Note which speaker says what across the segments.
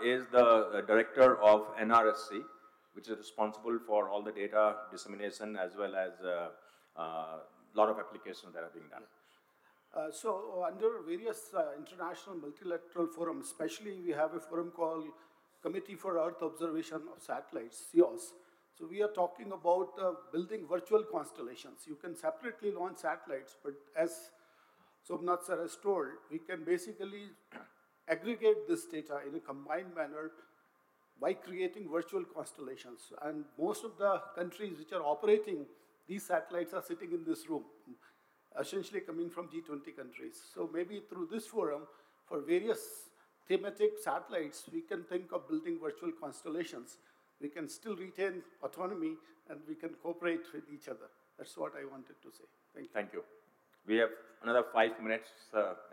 Speaker 1: is the director of NRSC, which is responsible for all the data dissemination as well as a lot of applications that are being done.
Speaker 2: So under various international multilateral forums, especially we have a forum called Committee for Earth Observation of Satellites, CEOS. So we are talking about building virtual constellations. You can separately launch satellites, but as Somnath sir has told, we can basically aggregate this data in a combined manner by creating virtual constellations. And most of the countries which are operating these satellites are sitting in this room, essentially coming from G20 countries. So maybe through this forum, for various thematic satellites, we can think of building virtual constellations. We can still retain autonomy, and we can cooperate with each other. That's what I wanted to say. Thank you.
Speaker 1: Thank you. We have another 5 minutes.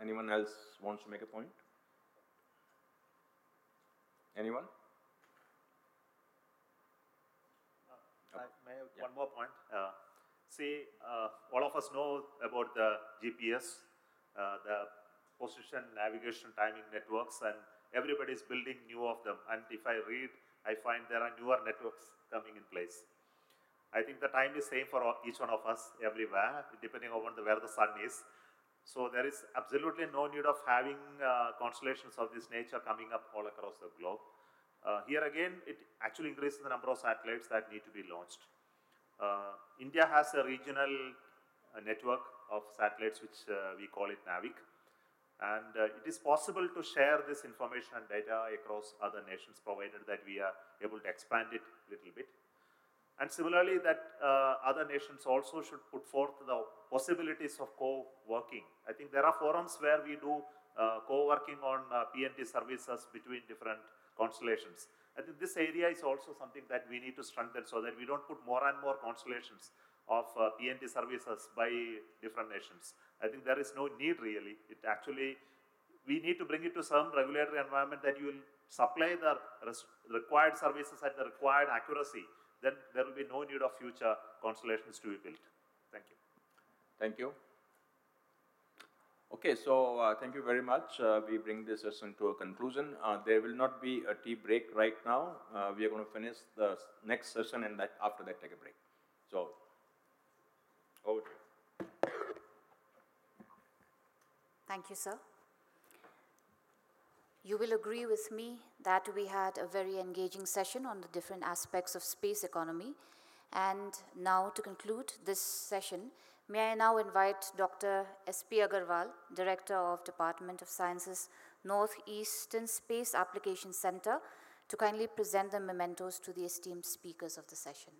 Speaker 1: Anyone else wants to make a point? Anyone?
Speaker 3: May I have one more point? See, all of us know about the GPS, the position, navigation, timing networks, and everybody is building new of them. And if I read, I find there are newer networks coming in place. I think the time is same for each one of us everywhere, depending on where the sun is. So there is absolutely no need of having constellations of this nature coming up all across the globe. Here again, it actually increases the number of satellites that need to be launched. India has a regional network of satellites, which we call it NAVIC. And it is possible to share this information and data across other nations, provided that we are able to expand it a little bit. And similarly, that other nations also should put forth the possibilities of co-working. I think there are forums where we do co-working on PNT services between different constellations. I think this area is also something that we need to strengthen so that we don't put more and more constellations of PNT services by different nations. I think there is no need really. It actually, we need to bring it to some regulatory environment that you will supply the required services at the required accuracy. Then there will be no need of future constellations to be built. Thank you.
Speaker 1: Thank you. Okay, so thank you very much. We bring this session to a conclusion. There will not be a tea break right now. We are going to finish the next session and after that take a break. So, over to you.
Speaker 4: Thank you, sir. You will agree with me that we had a very engaging session on the different aspects of space economy. And now to conclude this session, may I now invite Dr. S.P. Agarwal, Director of Department of Sciences, Northeastern Space Application Center, to kindly present the mementos to the esteemed speakers of the session.